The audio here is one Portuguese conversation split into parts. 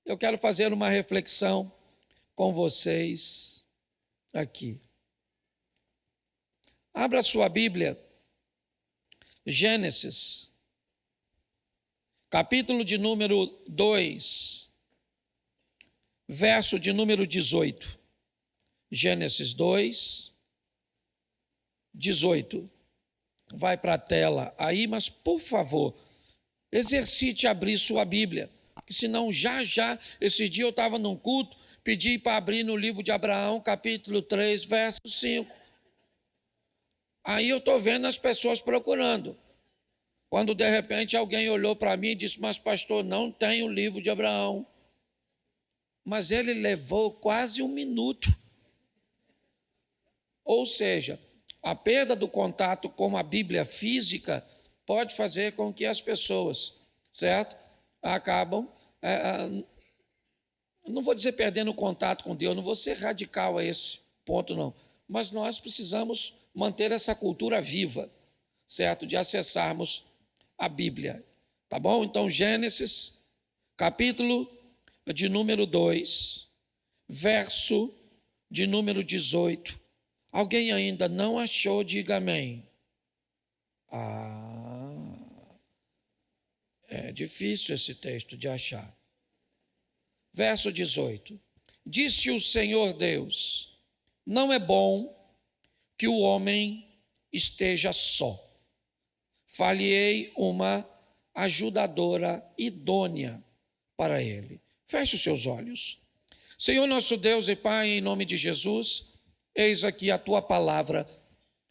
eu quero fazer uma reflexão com vocês aqui. Abra sua Bíblia, Gênesis, capítulo de número 2, verso de número 18. Gênesis 2, 18. Vai para a tela aí, mas por favor, exercite abrir sua Bíblia, porque senão já, esse dia eu estava num culto, pedi para abrir no livro de Abraão, capítulo 3, verso 5. Aí eu estou vendo as pessoas procurando. Quando de repente alguém olhou para mim e disse, mas pastor, não tem o livro de Abraão. Mas ele levou quase 1 minuto. Ou seja, a perda do contato com a Bíblia física pode fazer com que as pessoas, certo? Acabam, não vou dizer perdendo o contato com Deus, não vou ser radical a esse ponto não, mas nós precisamos manter essa cultura viva, certo? De acessarmos a Bíblia, tá bom? Então, Gênesis, capítulo de número 2, verso de número 18. Alguém ainda não achou? Diga amém. É difícil esse texto de achar. Verso 18. Disse o Senhor Deus, não é bom que o homem esteja só. Far-lhe-ei uma ajudadora idônea para ele. Feche os seus olhos. Senhor nosso Deus e Pai, em nome de Jesus, eis aqui a tua palavra,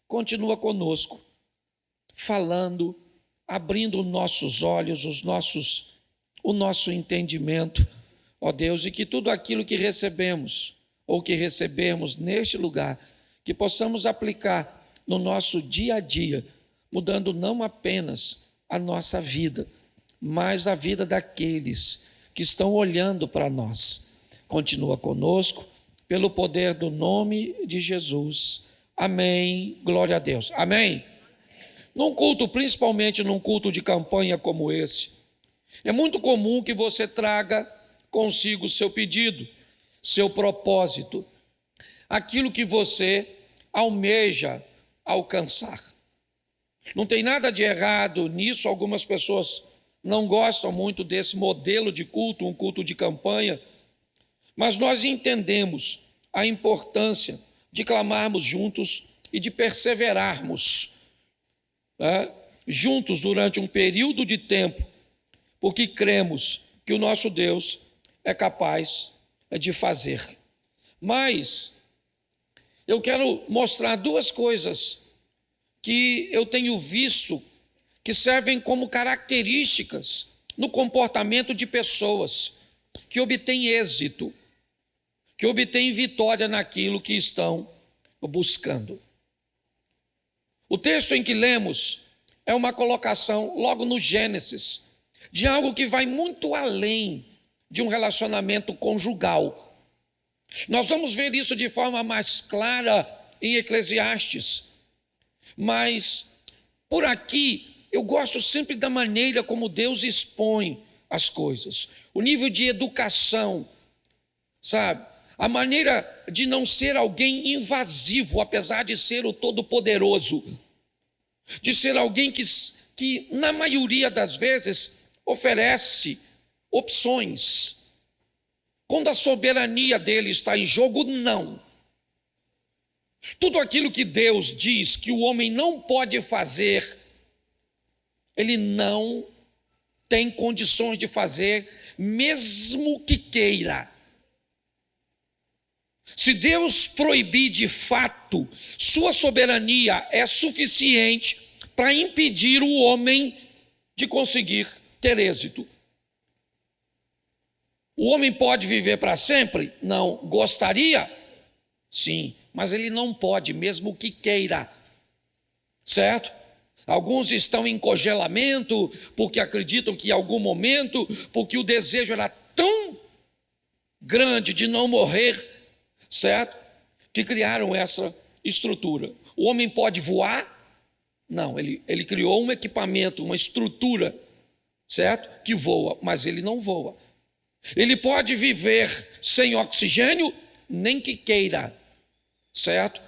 continua conosco, falando, abrindo nossos olhos, o nosso entendimento, ó Deus, e que tudo aquilo que recebemos, ou que recebermos neste lugar, que possamos aplicar no nosso dia a dia, mudando não apenas a nossa vida, mas a vida daqueles que estão olhando para nós. Continua conosco, pelo poder do nome de Jesus. Amém. Glória a Deus. Amém. Num culto, principalmente num culto de campanha como esse, é muito comum que você traga consigo o seu pedido, seu propósito, aquilo que você almeja alcançar. Não tem nada de errado nisso, algumas pessoas não gostam muito desse modelo de culto, um culto de campanha, mas nós entendemos a importância de clamarmos juntos e de perseverarmos juntos durante um período de tempo, porque cremos que o nosso Deus é capaz de fazer. Mas eu quero mostrar 2 coisas que eu tenho visto que servem como características no comportamento de pessoas que obtêm êxito, que obtêm vitória naquilo que estão buscando. O texto em que lemos é uma colocação logo no Gênesis, de algo que vai muito além de um relacionamento conjugal. Nós vamos ver isso de forma mais clara em Eclesiastes, mas por aqui eu gosto sempre da maneira como Deus expõe as coisas, o nível de educação, sabe? A maneira de não ser alguém invasivo, apesar de ser o Todo-Poderoso, de ser alguém que na maioria das vezes oferece opções. Quando a soberania dele está em jogo, não. Tudo aquilo que Deus diz que o homem não pode fazer, ele não tem condições de fazer, mesmo que queira. Se Deus proibir de fato, sua soberania é suficiente para impedir o homem de conseguir ter êxito. O homem pode viver para sempre? Não. Gostaria? Sim, mas ele não pode, mesmo que queira. Certo? Alguns estão em congelamento porque acreditam que em algum momento, porque o desejo era tão grande de não morrer, certo? Que criaram essa estrutura. O homem pode voar? Não, ele criou um equipamento, uma estrutura, certo? Que voa, mas ele não voa. Ele pode viver sem oxigênio, nem que queira, certo?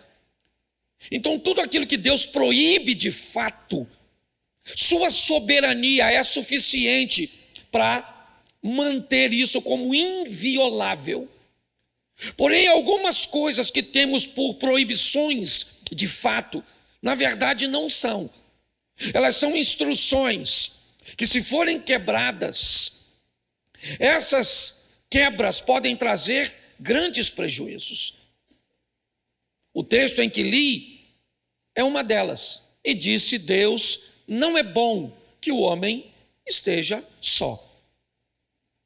Então, tudo aquilo que Deus proíbe de fato, sua soberania é suficiente para manter isso como inviolável. Porém, algumas coisas que temos por proibições de fato, na verdade não são. Elas são instruções que, se forem quebradas, essas quebras podem trazer grandes prejuízos. O texto em que li é uma delas. E disse Deus: não é bom que o homem esteja só.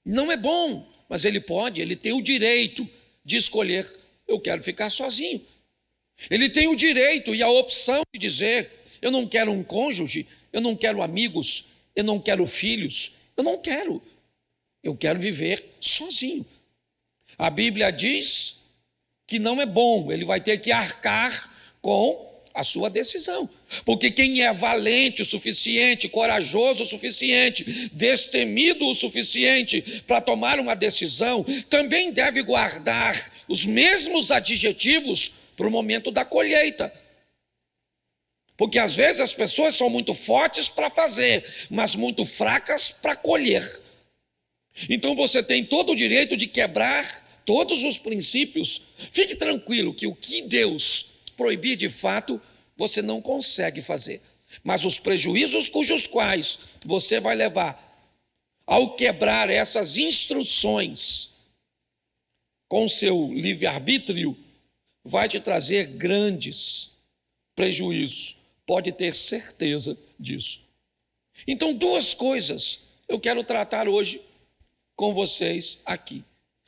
Não é bom, mas ele tem o direito de escolher: eu quero ficar sozinho. Ele tem o direito e a opção de dizer: eu não quero um cônjuge, eu não quero amigos, eu não quero filhos, eu quero viver sozinho. A Bíblia diz que não é bom, ele vai ter que arcar com a sua decisão, porque quem é valente o suficiente, corajoso o suficiente, destemido o suficiente para tomar uma decisão, também deve guardar os mesmos adjetivos para o momento da colheita. Porque às vezes as pessoas são muito fortes para fazer, mas muito fracas para colher. Então você tem todo o direito de quebrar todos os princípios. Fique tranquilo que o que Deus proibir de fato, você não consegue fazer. Mas os prejuízos cujos quais você vai levar ao quebrar essas instruções com seu livre-arbítrio, vai te trazer grandes prejuízos. Pode ter certeza disso. Então, duas coisas eu quero tratar hoje com vocês aqui.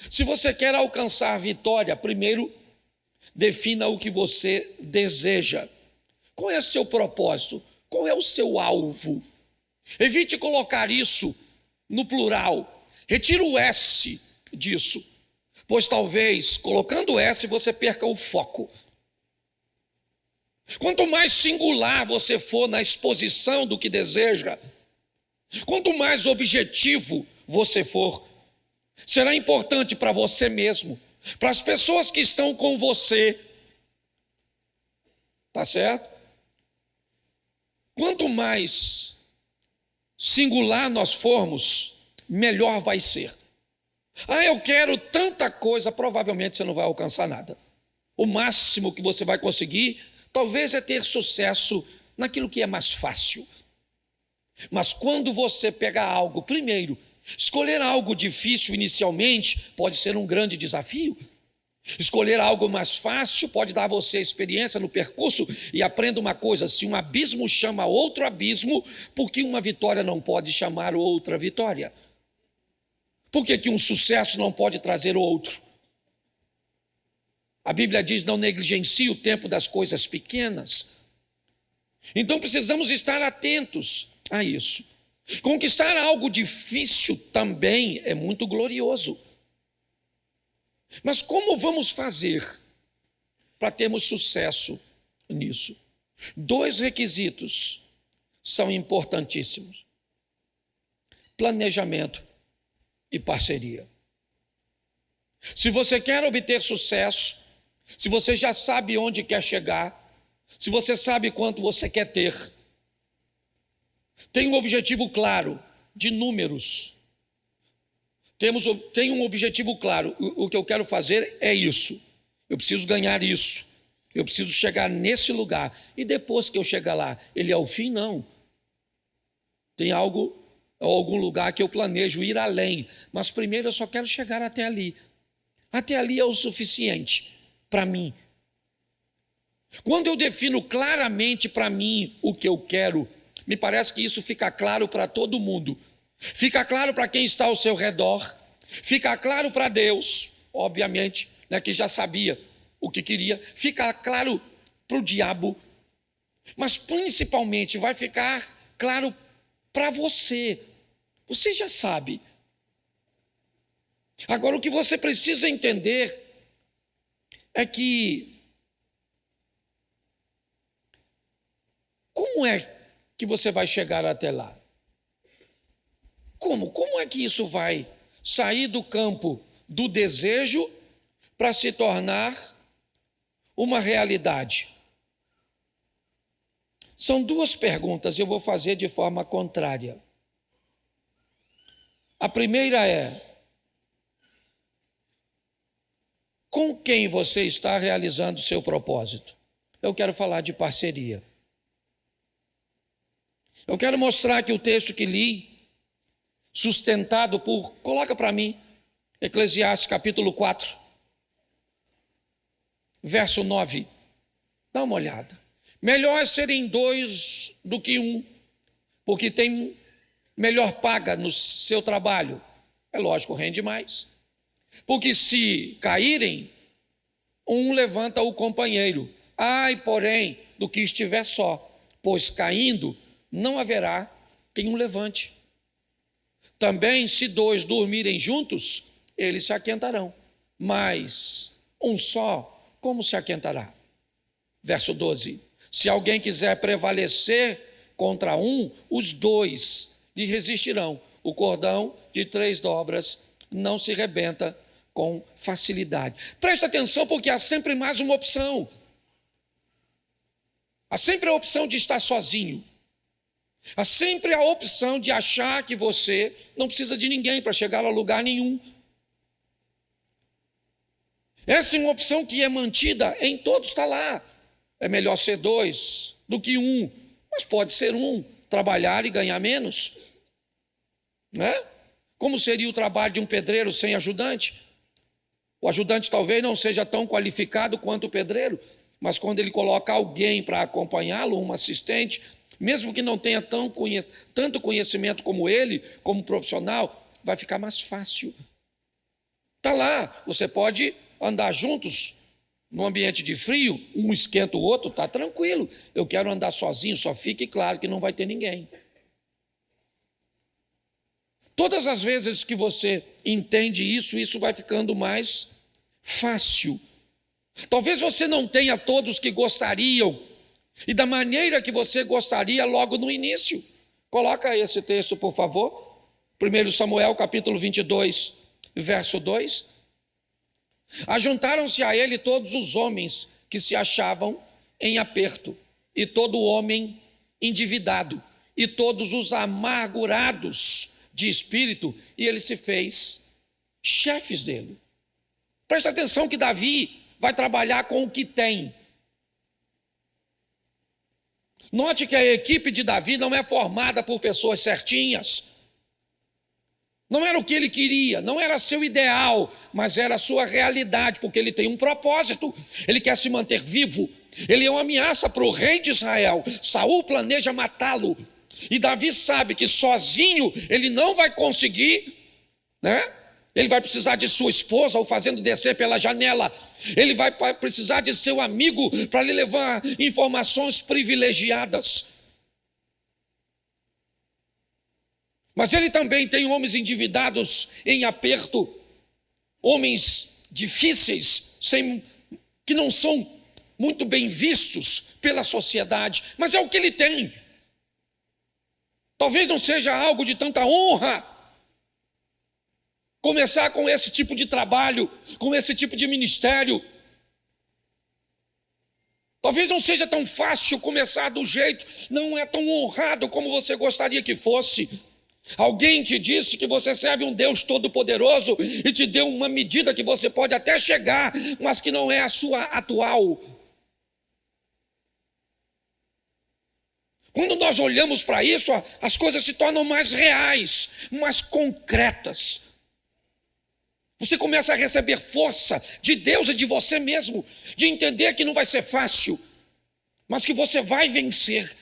Se você quer alcançar vitória, primeiro, defina o que você deseja. Qual é o seu propósito? Qual é o seu alvo? Evite colocar isso no plural. Retira o S disso, pois talvez, colocando o S, você perca o foco. Quanto mais singular você for na exposição do que deseja, quanto mais objetivo você for, será importante para você mesmo, para as pessoas que estão com você. Tá certo? Quanto mais singular nós formos, melhor vai ser. Eu quero tanta coisa, provavelmente você não vai alcançar nada. O máximo que você vai conseguir, talvez, é ter sucesso naquilo que é mais fácil. Mas quando você pegar algo, primeiro, escolher algo difícil inicialmente pode ser um grande desafio. Escolher algo mais fácil pode dar a você experiência no percurso. E aprenda uma coisa: se um abismo chama outro abismo, por que uma vitória não pode chamar outra vitória? Por que um sucesso não pode trazer outro? A Bíblia diz: não negligencie o tempo das coisas pequenas. Então precisamos estar atentos a isso. Conquistar algo difícil também é muito glorioso. Mas como vamos fazer para termos sucesso nisso? Dois requisitos são importantíssimos: planejamento e parceria. Se você quer obter sucesso, se você já sabe onde quer chegar, se você sabe quanto você quer ter, tem um objetivo claro de números. Tem um objetivo claro: o que eu quero fazer é isso, eu preciso ganhar isso, eu preciso chegar nesse lugar, e depois que eu chegar lá, ele é o fim? Não. Tem algum lugar que eu planejo ir além, mas primeiro eu só quero chegar até ali. Até ali é o suficiente para mim. Quando eu defino claramente para mim o que eu quero, me parece que isso fica claro para todo mundo. Fica claro para quem está ao seu redor, fica claro para Deus, obviamente, né, que já sabia o que queria, fica claro para o diabo, mas principalmente vai ficar claro para você. Você já sabe. Agora, o que você precisa entender é que como é que você vai chegar até lá? Como é que isso vai sair do campo do desejo para se tornar uma realidade? São duas perguntas, eu vou fazer de forma contrária. A primeira é: com quem você está realizando o seu propósito? Eu quero falar de parceria. Eu quero mostrar que o texto que li, sustentado por, coloca para mim, Eclesiastes capítulo 4, verso 9. Dá uma olhada. Melhor é serem dois do que um, porque tem melhor paga no seu trabalho. É lógico, rende mais. Porque se caírem, um levanta o companheiro. Ai, porém, do que estiver só, pois caindo, não haverá quem o levante. Também, se dois dormirem juntos, eles se aquentarão. Mas um só, como se aquentará? Verso 12. Se alguém quiser prevalecer contra um, os dois lhe resistirão. O cordão de 3 dobras não se rebenta com facilidade. Presta atenção, porque há sempre mais uma opção. Há sempre a opção de estar sozinho. Há sempre a opção de achar que você não precisa de ninguém para chegar a lugar nenhum. Essa é uma opção que é mantida em todos, está lá. É melhor ser 2 do que 1, mas pode ser 1, trabalhar e ganhar menos. Né? Como seria o trabalho de um pedreiro sem ajudante? O ajudante talvez não seja tão qualificado quanto o pedreiro, mas quando ele coloca alguém para acompanhá-lo, um assistente, mesmo que não tenha tanto conhecimento como ele, como profissional, vai ficar mais fácil. Está lá, você pode andar juntos no ambiente de frio, um esquenta o outro, está tranquilo. Eu quero andar sozinho, só fique claro que não vai ter ninguém. Todas as vezes que você entende isso, isso vai ficando mais fácil. Talvez você não tenha todos que gostariam, e da maneira que você gostaria logo no início. Coloca esse texto, por favor. 1 Samuel, capítulo 22, verso 2. Ajuntaram-se a ele todos os homens que se achavam em aperto, e todo homem endividado, e todos os amargurados de espírito, e ele se fez chefes dele. Presta atenção que Davi vai trabalhar com o que tem. Note que a equipe de Davi não é formada por pessoas certinhas. Não era o que ele queria, não era seu ideal, mas era a sua realidade, porque ele tem um propósito. Ele quer se manter vivo. Ele é uma ameaça para o rei de Israel. Saul planeja matá-lo. E Davi sabe que sozinho ele não vai conseguir, né? Ele vai precisar de sua esposa, o fazendo descer pela janela. Ele vai precisar de seu amigo para lhe levar informações privilegiadas. Mas ele também tem homens endividados em aperto, homens difíceis, que não são muito bem vistos pela sociedade, mas é o que ele tem. Talvez não seja algo de tanta honra começar com esse tipo de trabalho, com esse tipo de ministério. Talvez não seja tão fácil começar do jeito, não é tão honrado como você gostaria que fosse. Alguém te disse que você serve um Deus todo-poderoso e te deu uma medida que você pode até chegar, mas que não é a sua atual. Quando nós olhamos para isso, as coisas se tornam mais reais, mais concretas. Você começa a receber força de Deus e de você mesmo, de entender que não vai ser fácil, mas que você vai vencer.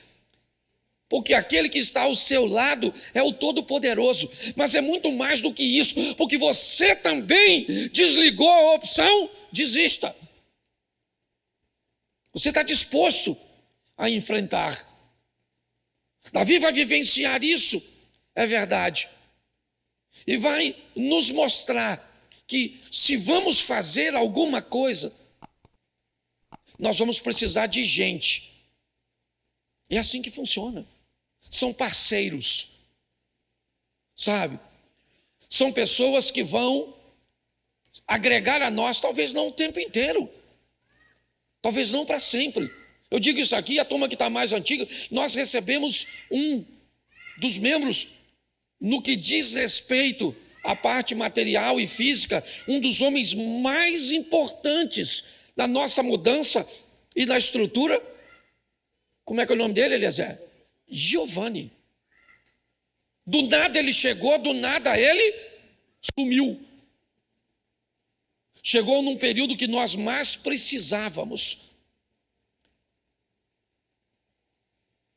Porque aquele que está ao seu lado é o Todo-Poderoso. Mas é muito mais do que isso, porque você também desligou a opção, desista. Você está disposto a enfrentar. Davi vai vivenciar isso, é verdade. E vai nos mostrar que se vamos fazer alguma coisa, nós vamos precisar de gente. É assim que funciona. São parceiros, sabe? São pessoas que vão agregar a nós, talvez não o tempo inteiro, talvez não para sempre. Eu digo isso aqui, a turma que está mais antiga, nós recebemos um dos membros, no que diz respeito à parte material e física, um dos homens mais importantes na nossa mudança e na estrutura. Como é que é o nome dele, Eliezer? Giovanni. Do nada ele chegou, do nada ele sumiu. Chegou num período que nós mais precisávamos.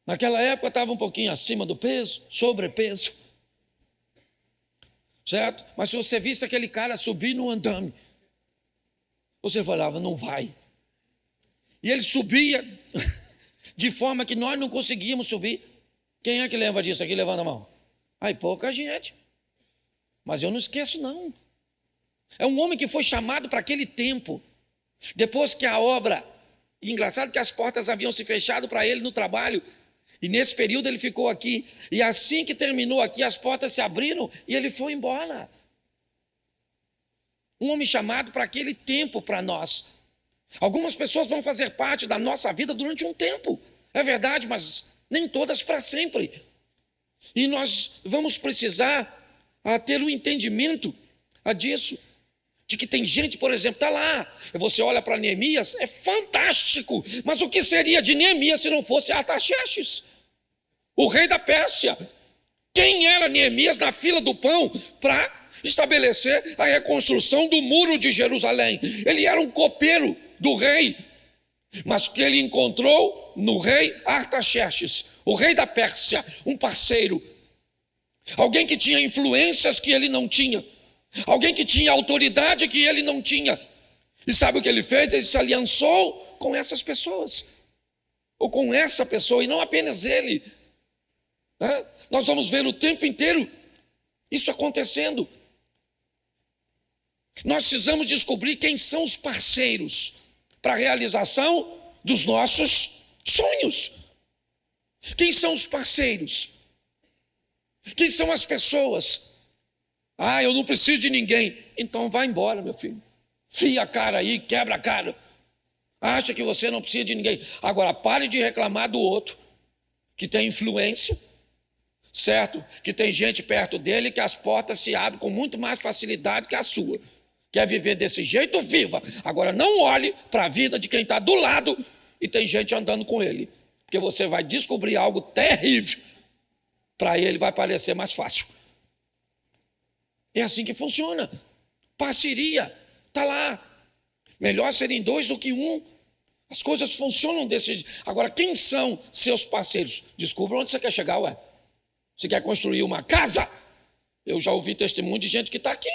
Naquela época estava um pouquinho acima do peso, sobrepeso. Certo? Mas se você visse aquele cara subir no andame, você falava, não vai. E ele subia de forma que nós não conseguíamos subir. Quem é que lembra disso aqui? Levanta a mão. Aí pouca gente. Mas eu não esqueço, não. É um homem que foi chamado para aquele tempo. Depois que a obra... Engraçado que as portas haviam se fechado para ele no trabalho. E nesse período ele ficou aqui. E assim que terminou aqui, as portas se abriram e ele foi embora. Um homem chamado para aquele tempo para nós. Algumas pessoas vão fazer parte da nossa vida durante um tempo. É verdade, mas nem todas para sempre. E nós vamos precisar ter um entendimento disso. De que tem gente, por exemplo, está lá. Você olha para Neemias, é fantástico. Mas o que seria de Neemias se não fosse Artaxerxes, o rei da Pérsia? Quem era Neemias na fila do pão para estabelecer a reconstrução do muro de Jerusalém? Ele era um copeiro do rei, mas que ele encontrou no rei Artaxerxes, o rei da Pérsia, um parceiro, alguém que tinha influências que ele não tinha, alguém que tinha autoridade que ele não tinha. E sabe o que ele fez? Ele se aliançou com essas pessoas, ou com essa pessoa, e não apenas ele. Nós vamos ver o tempo inteiro isso acontecendo. Nós precisamos descobrir quem são os parceiros para a realização dos nossos sonhos. Quem são os parceiros? Quem são as pessoas? Eu não preciso de ninguém. Então vai embora, meu filho. Fia a cara aí, quebra a cara. Acha que você não precisa de ninguém. Agora pare de reclamar do outro, que tem influência, certo? Que tem gente perto dele, que as portas se abrem com muito mais facilidade que a sua. Quer viver desse jeito? Viva. Agora não olhe para a vida de quem está do lado e tem gente andando com ele. Porque você vai descobrir algo terrível. Para ele vai parecer mais fácil. É assim que funciona. Parceria, está lá. Melhor serem dois do que um. As coisas funcionam desse jeito. Agora, quem são seus parceiros? Descubra onde você quer chegar, ué. Você quer construir uma casa? Eu já ouvi testemunho de gente que está aqui,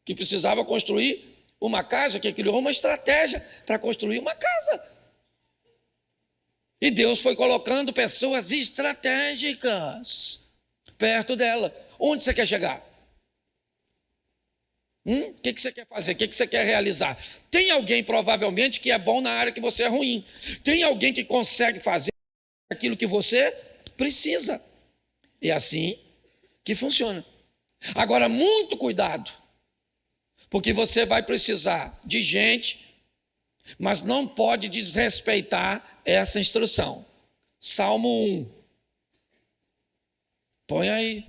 que precisava construir uma casa, que criou uma estratégia para construir uma casa. E Deus foi colocando pessoas estratégicas perto dela. Onde você quer chegar? O que você quer fazer? O que você quer realizar? Tem alguém provavelmente que é bom na área que você é ruim. Tem alguém que consegue fazer aquilo que você precisa. É assim que funciona. Agora, muito cuidado, porque você vai precisar de gente, mas não pode desrespeitar essa instrução. Salmo 1. Põe aí.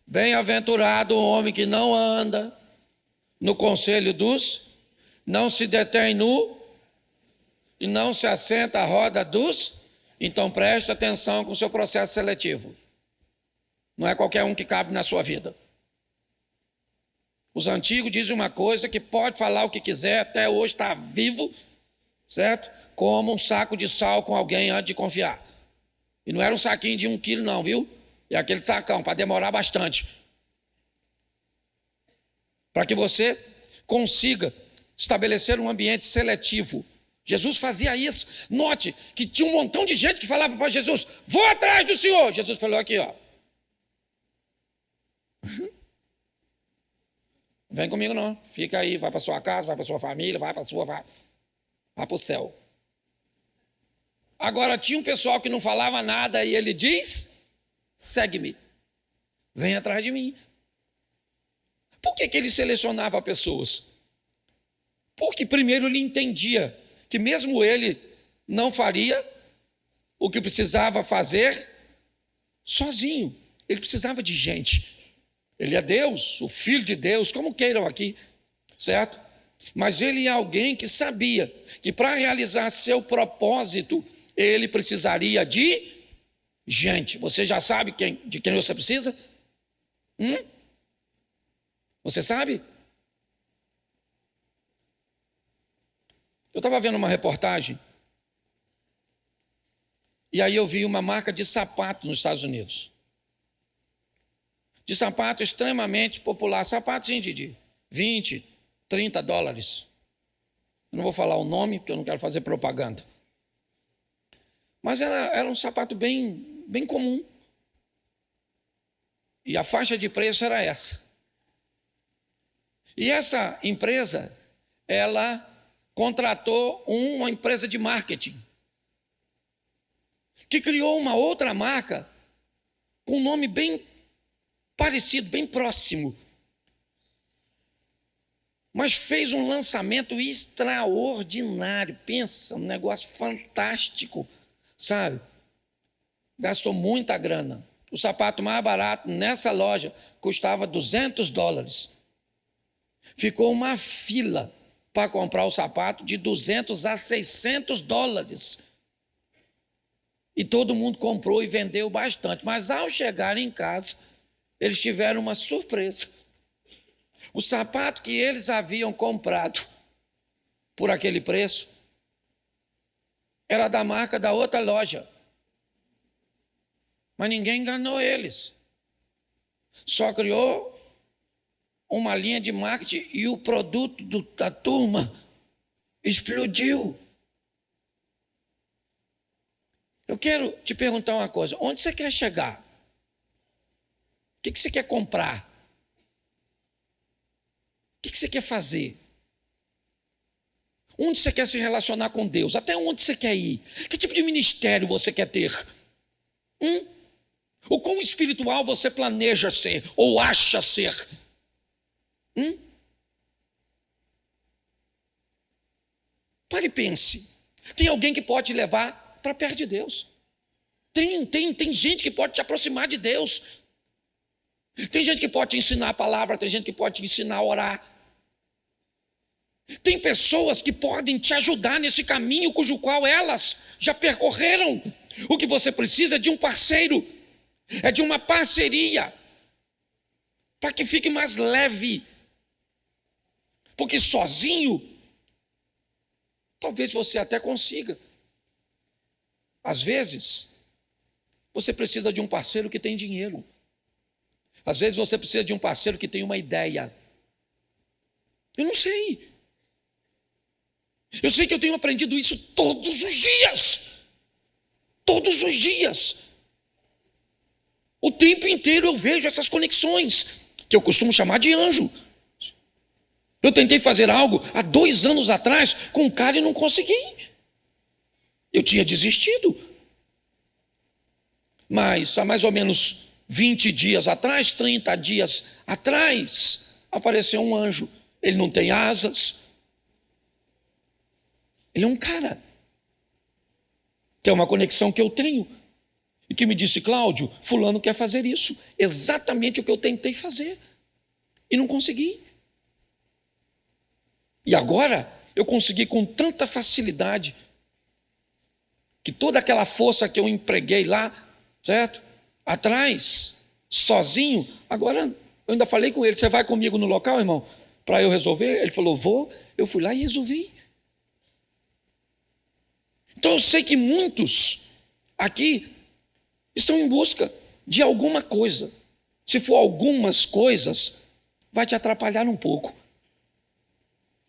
Bem-aventurado o homem que não anda no conselho dos, não se detém nu e não se assenta à roda dos. Então preste atenção com o seu processo seletivo. Não é qualquer um que cabe na sua vida. Os antigos dizem uma coisa que pode falar o que quiser, até hoje está vivo, certo? Como um saco de sal com alguém antes de confiar. E não era um saquinho de 1 quilo não, viu? É aquele sacão, para demorar bastante. Para que você consiga estabelecer um ambiente seletivo. Jesus fazia isso. Note que tinha um montão de gente que falava para Jesus, vou atrás do Senhor. Jesus falou aqui, ó. Vem comigo não, fica aí, vai para sua casa, vai para sua família, vai para o céu. Agora tinha um pessoal que não falava nada e ele diz, segue-me, vem atrás de mim. Por que ele selecionava pessoas? Porque primeiro ele entendia que mesmo ele não faria o que precisava fazer sozinho. Ele precisava de gente. Ele é Deus, o Filho de Deus, como queiram aqui, certo? Mas ele é alguém que sabia que para realizar seu propósito, ele precisaria de gente. Você já sabe de quem você precisa? Você sabe? Eu estava vendo uma reportagem e aí eu vi uma marca de sapato nos Estados Unidos. De sapato extremamente popular, sapatinho de 20, 30 dólares. Eu não vou falar o nome, porque eu não quero fazer propaganda. Mas era um sapato bem comum. E a faixa de preço era essa. E essa empresa, ela contratou uma empresa de marketing, que criou uma outra marca com um nome bem parecido, bem próximo. Mas fez um lançamento extraordinário. Pensa, um negócio fantástico, sabe? Gastou muita grana. O sapato mais barato nessa loja custava 200 dólares. Ficou uma fila para comprar o sapato de 200 a 600 dólares. E todo mundo comprou e vendeu bastante. Mas ao chegar em casa, eles tiveram uma surpresa. O sapato que eles haviam comprado por aquele preço era da marca da outra loja. Mas ninguém enganou eles. Só criou uma linha de marketing e o produto da turma explodiu. Eu quero te perguntar uma coisa. Onde você quer chegar? O que você quer comprar? O que você quer fazer? Onde você quer se relacionar com Deus? Até onde você quer ir? Que tipo de ministério você quer ter? O quão espiritual você planeja ser ou acha ser? Pare e pense. Tem alguém que pode te levar para perto de Deus. Tem gente que pode te aproximar de Deus. Tem gente que pode te ensinar a palavra, tem gente que pode te ensinar a orar. Tem pessoas que podem te ajudar nesse caminho cujo qual elas já percorreram. O que você precisa é de um parceiro, é de uma parceria, para que fique mais leve. Porque sozinho, talvez você até consiga. Às vezes, você precisa de um parceiro que tem dinheiro. Às vezes você precisa de um parceiro que tem uma ideia. Eu não sei. Eu sei que eu tenho aprendido isso todos os dias. Todos os dias. O tempo inteiro eu vejo essas conexões, que eu costumo chamar de anjo. Eu tentei fazer algo há 2 anos atrás com um cara e não consegui. Eu tinha desistido. Mas há mais ou menos 20 dias atrás, 30 dias atrás, apareceu um anjo. Ele não tem asas. Ele é um cara. Que é uma conexão que eu tenho. E que me disse, Cláudio, fulano quer fazer isso. Exatamente o que eu tentei fazer. E não consegui. E agora, eu consegui com tanta facilidade, que toda aquela força que eu empreguei lá, certo? Atrás, sozinho, agora eu ainda falei com ele, você vai comigo no local, irmão, para eu resolver? Ele falou, vou. Eu fui lá e resolvi. Então eu sei que muitos aqui estão em busca de alguma coisa. Se for algumas coisas, vai te atrapalhar um pouco.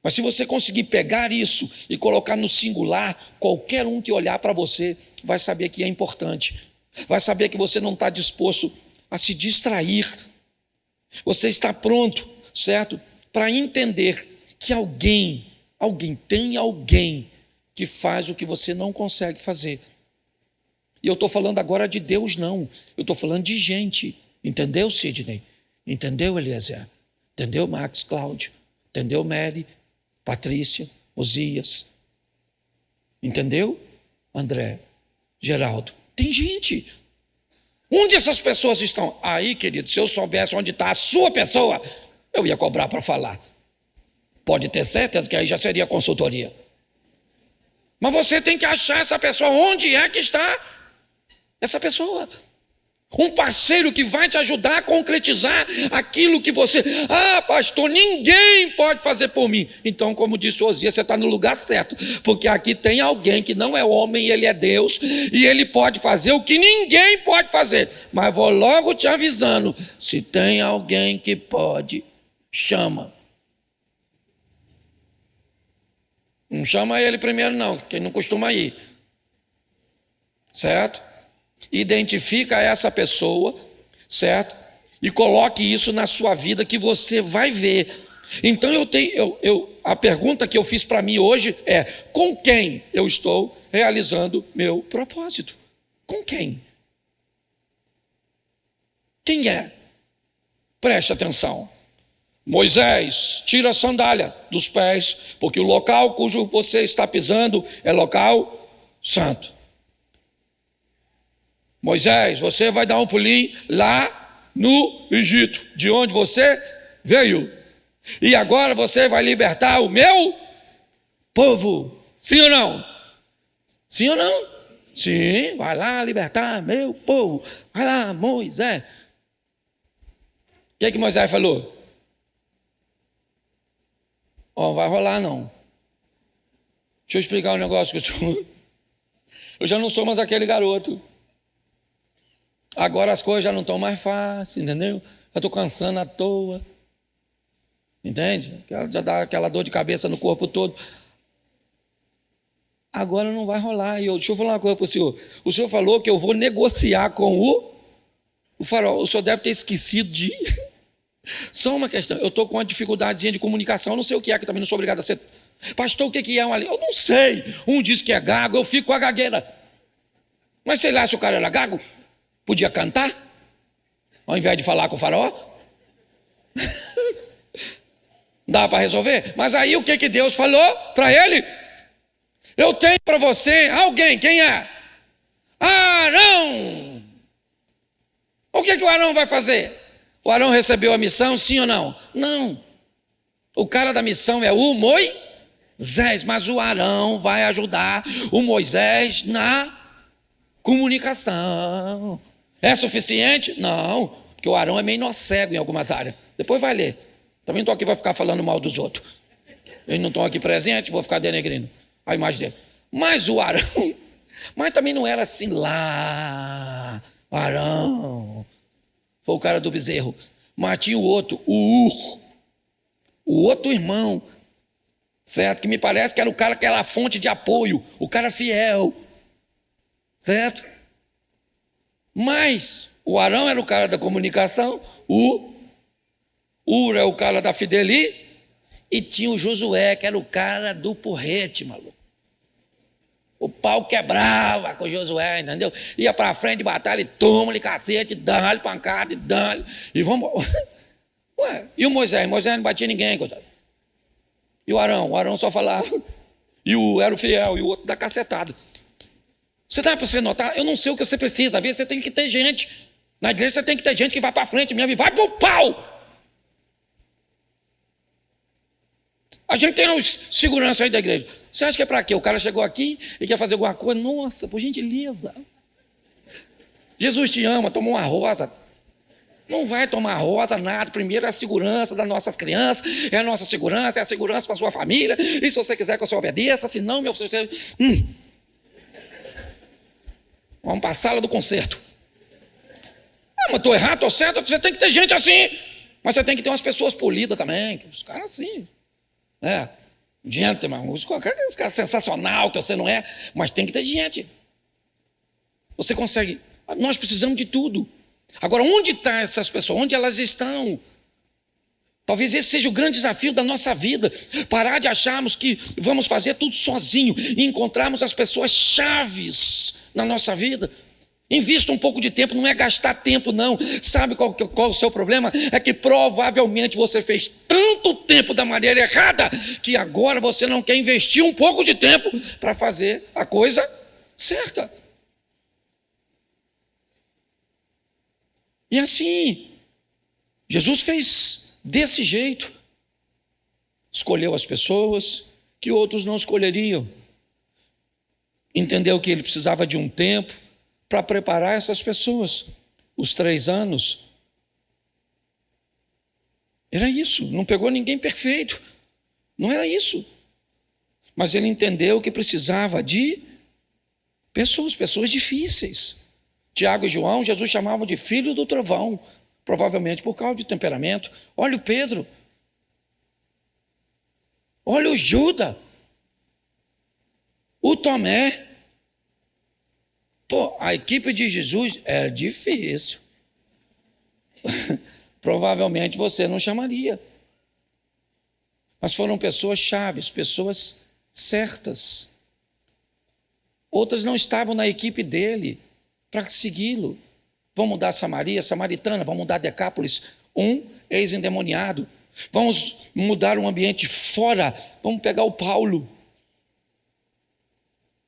Mas se você conseguir pegar isso e colocar no singular, qualquer um que olhar para você vai saber que é importante. Vai saber que você não está disposto a se distrair. Você está pronto, certo? Para entender que tem alguém que faz o que você não consegue fazer. E eu estou falando agora de Deus, não. Eu estou falando de gente. Entendeu, Sidney? Entendeu, Eliezer? Entendeu, Max, Cláudio? Entendeu, Mary, Patrícia, Osias? Entendeu, André, Geraldo? Tem gente. Onde essas pessoas estão? Aí, querido, se eu soubesse onde está a sua pessoa, eu ia cobrar para falar. Pode ter certeza que aí já seria consultoria. Mas você tem que achar essa pessoa. Onde é que está essa pessoa? Um parceiro que vai te ajudar a concretizar aquilo que você... Ah, pastor, ninguém pode fazer por mim. Então, como disse Osias, você está no lugar certo. Porque aqui tem alguém que não é homem, ele é Deus. E ele pode fazer o que ninguém pode fazer. Mas vou logo te avisando. Se tem alguém que pode, chama. Não chama ele primeiro não, que ele não costuma ir. Certo? Identifica essa pessoa, certo? E coloque isso na sua vida que você vai ver. Então a pergunta que eu fiz para mim hoje é: com quem eu estou realizando meu propósito? Com quem? Quem é? Preste atenção. Moisés, tira a sandália dos pés, porque o local cujo você está pisando é local santo. Moisés, você vai dar um pulinho lá no Egito, de onde você veio. E agora você vai libertar o meu povo. Sim ou não? Sim ou não? Sim, vai lá libertar meu povo. Vai lá, Moisés. O que Moisés falou? Ó, vai rolar não. Deixa eu explicar um negócio que eu já não sou mais aquele garoto. Agora as coisas já não estão mais fáceis, entendeu? Já estou cansando à toa. Entende? Já dá aquela dor de cabeça no corpo todo. Agora não vai rolar. Deixa eu falar uma coisa para o senhor. O senhor falou que eu vou negociar com o farol. O senhor deve ter esquecido de... Só uma questão. Eu estou com uma dificuldadezinha de comunicação. Eu não sei o que é, que também não sou obrigado a ser... Pastor, o que é um ali? Eu não sei. Um diz que é gago, eu fico com a gagueira. Mas sei lá se o cara era gago. Podia cantar, ao invés de falar com o faraó. Dá para resolver? Mas aí o que Deus falou para ele? Eu tenho para você alguém, quem é? Arão. O que o Arão vai fazer? O Arão recebeu a missão, sim ou não? Não. O cara da missão é o Moisés, mas o Arão vai ajudar o Moisés na comunicação. É suficiente? Não, porque o Arão é meio cego em algumas áreas. Depois vai ler. Também não estou aqui para ficar falando mal dos outros. Eles não estão aqui presentes, vou ficar denegrindo a imagem dele. Mas o Arão, mas também não era assim lá. O Arão foi o cara do bezerro. Mas tinha o outro, o outro irmão, certo? Que me parece que era o cara que era a fonte de apoio, o cara fiel, certo? Mas o Arão era o cara da comunicação, o Ur é o cara da Fideli, e tinha o Josué, que era o cara do porrete, maluco. O pau quebrava com o Josué, entendeu? Ia para frente de batalha e toma-lhe cacete, dá-lhe pancada, dá-lhe, e vamos... Ué, e o Moisés? Moisés não batia ninguém, coitado. E o Arão só falava. E era o fiel, e o outro da cacetada. Você dá para você notar? Eu não sei o que você precisa. Às vezes você tem que ter gente. Na igreja você tem que ter gente que vai para frente mesmo e vai para o pau. A gente tem uns segurança aí da igreja. Você acha que é para quê? O cara chegou aqui e quer fazer alguma coisa? Nossa, por gentileza. Jesus te ama, tomou uma rosa. Não vai tomar rosa, nada. Primeiro é a segurança das nossas crianças, é a nossa segurança, é a segurança para a sua família. E se você quiser que eu só obedeça, se não, meu filho... Vamos para a sala do concerto. Ah, mas estou errado, estou certo, você tem que ter gente assim. Mas você tem que ter umas pessoas polidas também. Os caras assim. Gentleman, os caras sensacional que você não é, mas tem que ter gente. Você consegue. Nós precisamos de tudo. Agora, onde estão essas pessoas? Onde elas estão? Talvez esse seja o grande desafio da nossa vida. Parar de acharmos que vamos fazer tudo sozinho e encontrarmos as pessoas chaves na nossa vida. Invista um pouco de tempo, não é gastar tempo não. Sabe qual o seu problema? É que provavelmente você fez tanto tempo da maneira errada, que agora você não quer investir um pouco de tempo para fazer a coisa certa. E assim, Jesus fez desse jeito. Escolheu as pessoas que outros não escolheriam. Entendeu que ele precisava de um tempo para preparar essas pessoas. Os 3 anos. Era isso. Não pegou ninguém perfeito. Não era isso. Mas ele entendeu que precisava de pessoas difíceis. Tiago e João, Jesus chamava de filho do trovão. Provavelmente por causa de temperamento. Olha o Pedro. Olha o Judas. O Tomé. Pô, a equipe de Jesus é difícil. Provavelmente você não chamaria. Mas foram pessoas chaves, pessoas certas. Outras não estavam na equipe dele para segui-lo. Vamos mudar Samaria, Samaritana, vamos mudar Decápolis, ex-endemoniado. Vamos mudar o ambiente fora, vamos pegar o Paulo.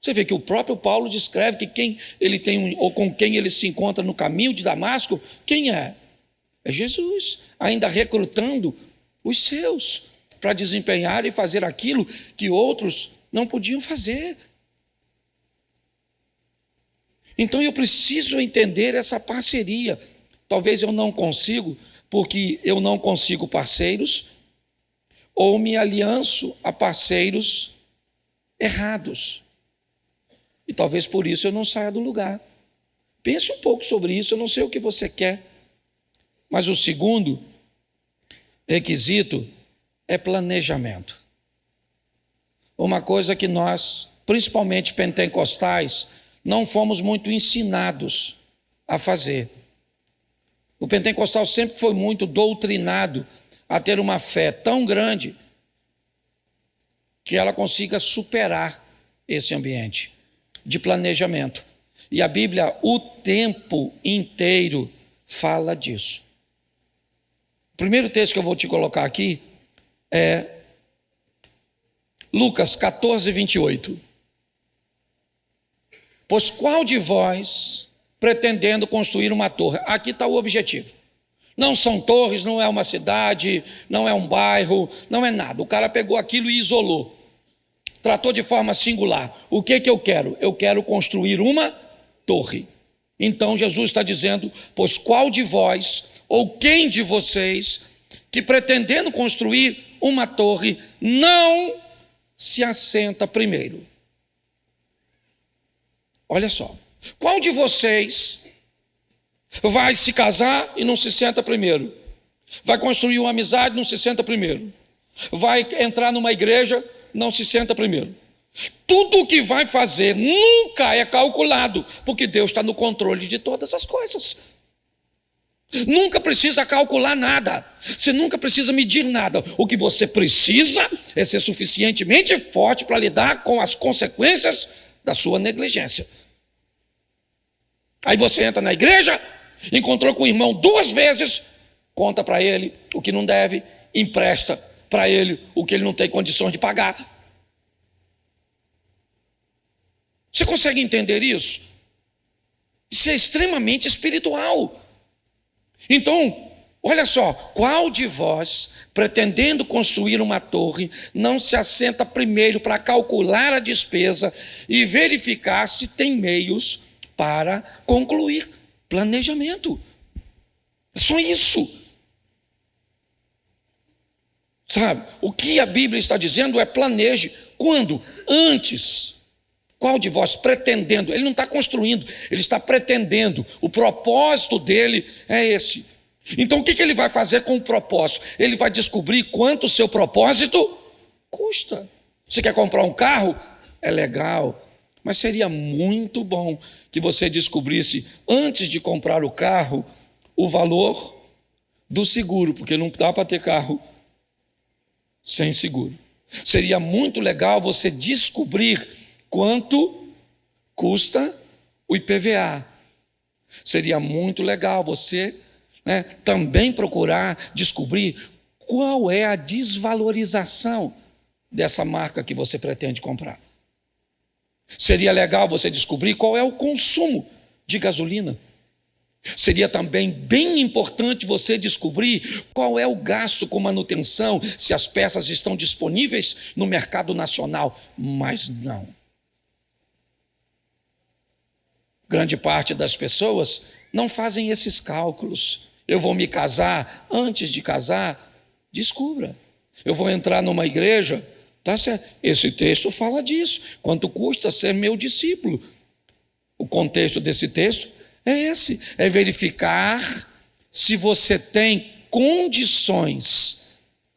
Você vê que o próprio Paulo descreve que quem ele tem, ou com quem ele se encontra no caminho de Damasco, quem é? É Jesus, ainda recrutando os seus para desempenhar e fazer aquilo que outros não podiam fazer. Então eu preciso entender essa parceria. Talvez eu não consigo, porque eu não consigo parceiros, ou me alianço a parceiros errados. E talvez por isso eu não saia do lugar. Pense um pouco sobre isso, eu não sei o que você quer. Mas o segundo requisito é planejamento. Uma coisa que nós, principalmente pentecostais, não fomos muito ensinados a fazer. O pentecostal sempre foi muito doutrinado a ter uma fé tão grande que ela consiga superar esse ambiente de planejamento. E a Bíblia o tempo inteiro fala disso. O primeiro texto que eu vou te colocar aqui é Lucas 14, 28. Pois qual de vós, pretendendo construir uma torre? Aqui está o objetivo. Não são torres, não é uma cidade, não é um bairro, não é nada. O cara pegou aquilo e isolou. Tratou de forma singular. O que eu quero? Eu quero construir uma torre. Então Jesus está dizendo, pois qual de vós, ou quem de vocês, que pretendendo construir uma torre, não se assenta primeiro? Olha só, qual de vocês vai se casar e não se senta primeiro? Vai construir uma amizade, não se senta primeiro? Vai entrar numa igreja, não se senta primeiro? Tudo o que vai fazer nunca é calculado, porque Deus está no controle de todas as coisas. Nunca precisa calcular nada, você nunca precisa medir nada. O que você precisa é ser suficientemente forte para lidar com as consequências da sua negligência. Aí você entra na igreja, encontrou com o irmão 2 vezes, conta para ele o que não deve, empresta para ele o que ele não tem condições de pagar. Você consegue entender isso? Isso é extremamente espiritual. Então, olha só, qual de vós, pretendendo construir uma torre, não se assenta primeiro para calcular a despesa e verificar se tem meios para concluir? Planejamento. É só isso. Sabe, o que a Bíblia está dizendo é planeje. Quando? Antes. Qual de vós pretendendo? Ele não está construindo, ele está pretendendo. O propósito dele é esse. Então o que ele vai fazer com o propósito? Ele vai descobrir quanto o seu propósito custa. Você quer comprar um carro? É legal, mas seria muito bom que você descobrisse, antes de comprar o carro, o valor do seguro, porque não dá para ter carro sem seguro. Seria muito legal você descobrir quanto custa o IPVA. Seria muito legal você, também procurar descobrir qual é a desvalorização dessa marca que você pretende comprar. Seria legal você descobrir qual é o consumo de gasolina. Seria também bem importante você descobrir qual é o gasto com manutenção, se as peças estão disponíveis no mercado nacional. Mas não. Grande parte das pessoas não fazem esses cálculos. Eu vou me casar, antes de casar, descubra. Eu vou entrar numa igreja, tá certo? Esse texto fala disso. Quanto custa ser meu discípulo? O contexto desse texto é esse, é verificar se você tem condições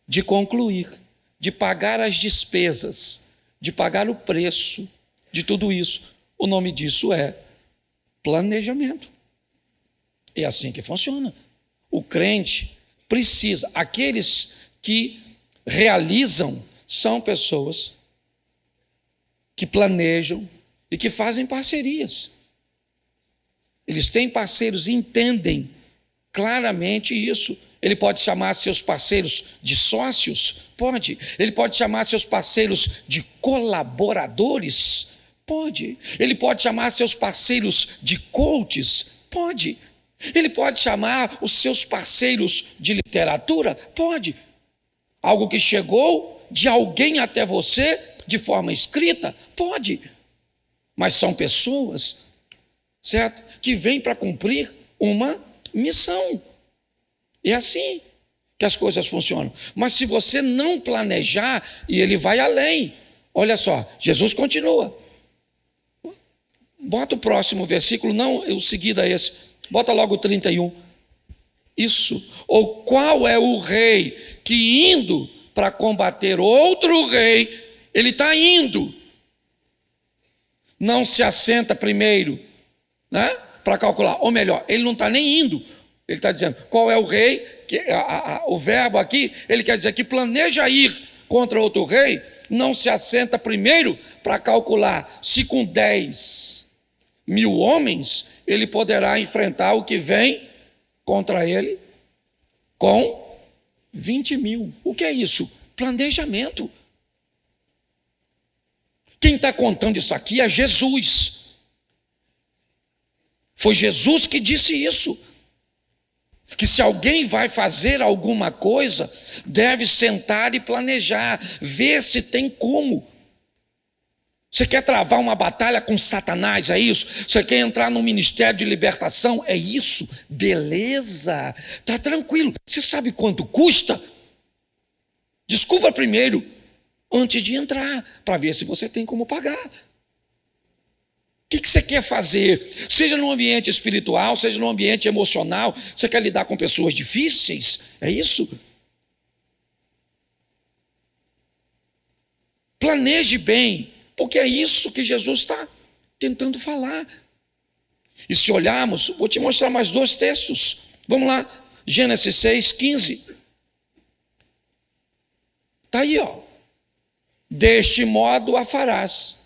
de concluir, de pagar as despesas, de pagar o preço de tudo isso. O nome disso é planejamento. É assim que funciona. O crente precisa, aqueles que realizam são pessoas que planejam e que fazem parcerias. Eles têm parceiros e entendem claramente isso. Ele pode chamar seus parceiros de sócios? Pode. Ele pode chamar seus parceiros de colaboradores? Pode. Ele pode chamar seus parceiros de coaches? Pode. Ele pode chamar os seus parceiros de literatura? Pode. Algo que chegou de alguém até você de forma escrita? Pode. Mas são pessoas, certo? Que vêm para cumprir uma missão. É assim que as coisas funcionam. Mas se você não planejar, e ele vai além. Olha só, Jesus continua. Bota o próximo versículo, não o seguido a esse. Bota logo o 31. Isso. Ou qual é o rei que indo para combater outro rei, ele está indo, não se assenta primeiro, para calcular. Ou melhor, ele não está nem indo. Ele está dizendo, qual é o rei, o verbo aqui, ele quer dizer que planeja ir contra outro rei, não se assenta primeiro para calcular se com 10.000 homens, ele poderá enfrentar o que vem contra ele com 20.000. O que é isso? Planejamento. Quem está contando isso aqui é Jesus. Foi Jesus que disse isso. Que se alguém vai fazer alguma coisa, deve sentar e planejar, ver se tem como. Você quer travar uma batalha com Satanás, é isso? Você quer entrar no ministério de libertação, é isso? Beleza, está tranquilo. Você sabe quanto custa? Descubra primeiro, antes de entrar, para ver se você tem como pagar. O que você quer fazer? Seja no ambiente espiritual, seja no ambiente emocional, você quer lidar com pessoas difíceis? É isso? Planeje bem, porque é isso que Jesus está tentando falar. E se olharmos, vou te mostrar mais 2 textos. Vamos lá, Gênesis 6:15. Está aí, ó. Deste modo a farás.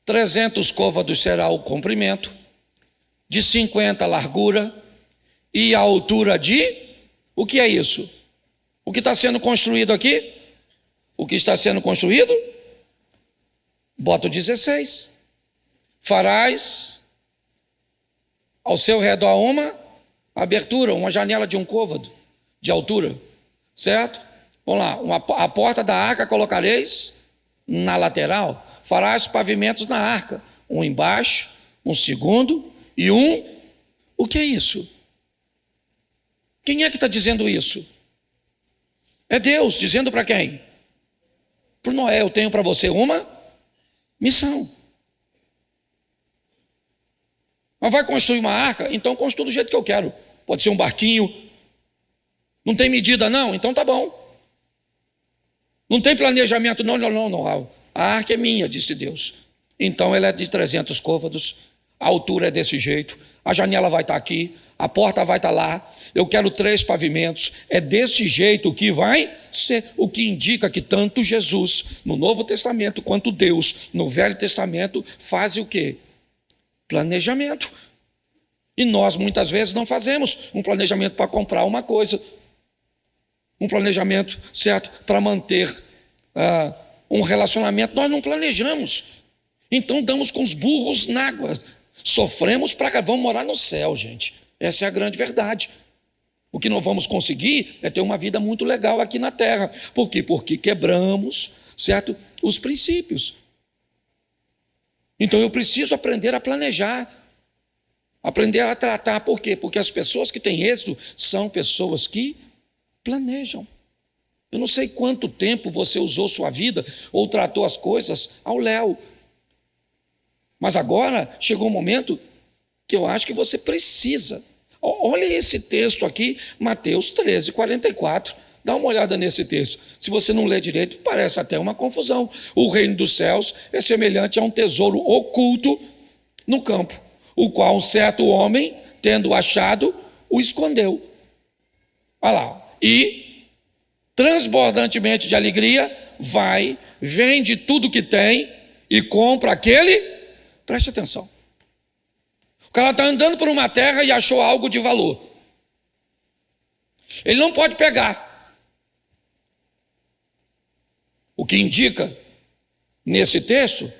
300 côvados será o comprimento, de 50 a largura e a altura de... O que é isso? O que está sendo construído aqui? O que está sendo construído? Bota o 16. Farás ao seu redor uma abertura, uma janela de 1 côvado de altura, certo? Vamos lá, a porta da arca colocareis na lateral. Farás pavimentos na arca, um embaixo, um segundo e um... O que é isso? Quem é que está dizendo isso? É Deus dizendo para quem? Para Noé, eu tenho para você uma missão. Mas vai construir uma arca? Então construa do jeito que eu quero. Pode ser um barquinho. Não tem medida não? Então tá bom. Não tem planejamento? Não. A arca é minha, disse Deus. Então ela é de 300 côvados, a altura é desse jeito, a janela vai estar aqui, a porta vai estar lá, eu quero 3 pavimentos, é desse jeito que vai ser, o que indica que tanto Jesus, no Novo Testamento, quanto Deus, no Velho Testamento, fazem o quê? Planejamento. E nós, muitas vezes, não fazemos um planejamento para comprar uma coisa, um planejamento, certo, para manter um relacionamento. Nós não planejamos. Então, damos com os burros na água. Sofremos para cá. Vamos morar no céu, gente. Essa é a grande verdade. O que nós vamos conseguir é ter uma vida muito legal aqui na terra. Por quê? Porque quebramos, certo, os princípios. Então, eu preciso aprender a planejar. Aprender a tratar. Por quê? Porque as pessoas que têm êxito são pessoas que planejam. Eu não sei quanto tempo você usou sua vida ou tratou as coisas ao léu. Mas agora chegou um momento que eu acho que você precisa. Olha esse texto aqui, Mateus 13, 44. Dá uma olhada nesse texto. Se você não lê direito, parece até uma confusão. O reino dos céus é semelhante a um tesouro oculto no campo, o qual um certo homem, tendo achado, o escondeu. Olha lá. E, transbordantemente de alegria, vai, vende tudo que tem e compra aquele. Preste atenção. O cara está andando por uma terra e achou algo de valor. Ele não pode pegar. O que indica nesse texto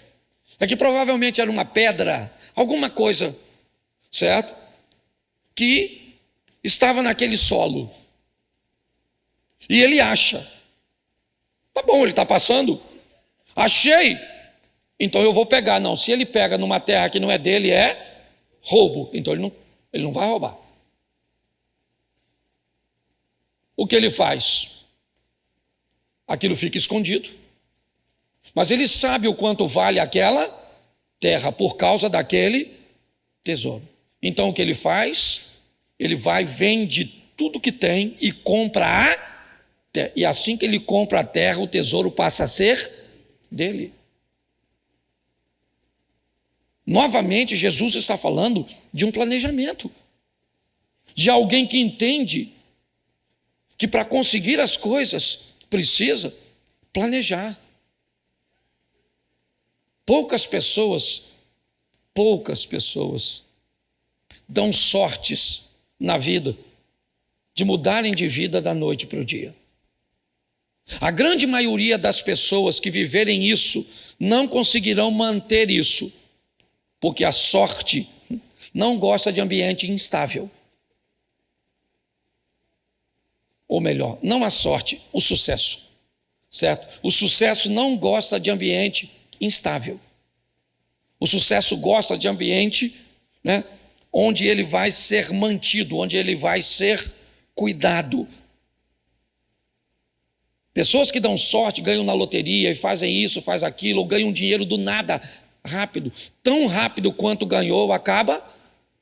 é que provavelmente era uma pedra, alguma coisa, certo? Que estava naquele solo. E ele acha. Tá bom, ele está passando. Achei. Então eu vou pegar. Não, se ele pega numa terra que não é dele, é roubo. Então ele não vai roubar. O que ele faz? Aquilo fica escondido. Mas ele sabe o quanto vale aquela terra por causa daquele tesouro. Então o que ele faz? Ele vai, vende tudo que tem e compra a terra. E assim que ele compra a terra, o tesouro passa a ser dele. Novamente, Jesus está falando de um planejamento, de alguém que entende que para conseguir as coisas precisa planejar. Poucas pessoas dão sortes na vida de mudarem de vida da noite para o dia. A grande maioria das pessoas que viverem isso não conseguirão manter isso, porque a sorte não gosta de ambiente instável. Ou melhor, não a sorte, o sucesso, certo? O sucesso não gosta de ambiente instável. O sucesso gosta de ambiente, né, onde ele vai ser mantido, onde ele vai ser cuidado. Pessoas que dão sorte, ganham na loteria e fazem isso, fazem aquilo, ou ganham dinheiro do nada, rápido, tão rápido quanto ganhou, acaba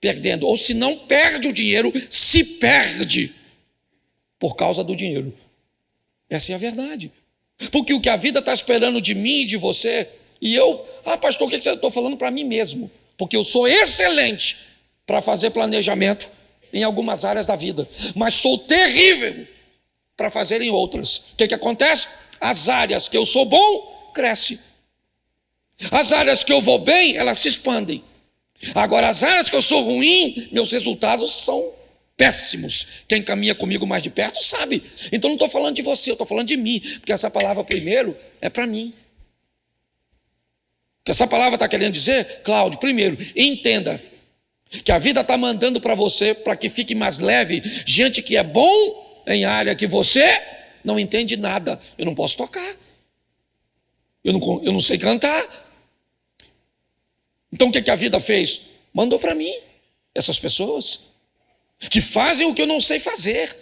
perdendo. Ou se não perde o dinheiro, se perde por causa do dinheiro. Essa é a verdade. Porque o que a vida está esperando de mim e de você, e eu, pastor, o que você está falando para mim mesmo? Porque eu sou excelente para fazer planejamento em algumas áreas da vida, mas sou terrível para fazer em outras. O que acontece? As áreas que eu sou bom, crescem. As áreas que eu vou bem, elas se expandem. Agora, as áreas que eu sou ruim, meus resultados são péssimos. Quem caminha comigo mais de perto sabe. Então não estou falando de você, eu estou falando de mim, porque essa palavra primeiro é para mim. O que essa palavra está querendo dizer, Cláudio, primeiro, entenda que a vida está mandando para você, para que fique mais leve, gente que é bom em área que você não entende nada. Eu não posso tocar. Eu não sei cantar. Então o que a vida fez? Mandou para mim essas pessoas que fazem o que eu não sei fazer.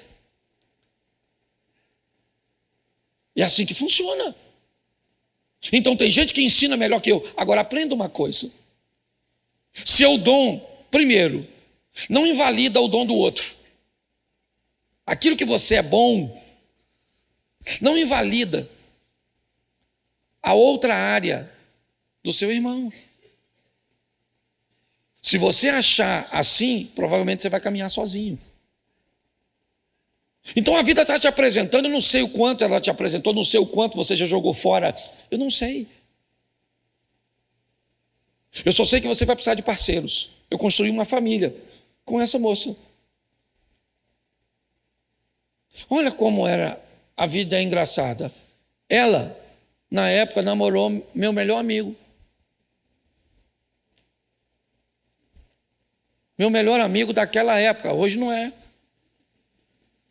É assim que funciona. Então tem gente que ensina melhor que eu. Agora aprenda uma coisa. Seu dom, primeiro, não invalida o dom do outro. Aquilo que você é bom não invalida a outra área do seu irmão. Se você achar assim, provavelmente você vai caminhar sozinho. Então a vida está te apresentando, eu não sei o quanto ela te apresentou, não sei o quanto você já jogou fora, eu não sei. Eu só sei que você vai precisar de parceiros. Eu construí uma família com essa moça. Olha como era a vida engraçada. Ela, na época, namorou meu melhor amigo. Meu melhor amigo daquela época, hoje não é.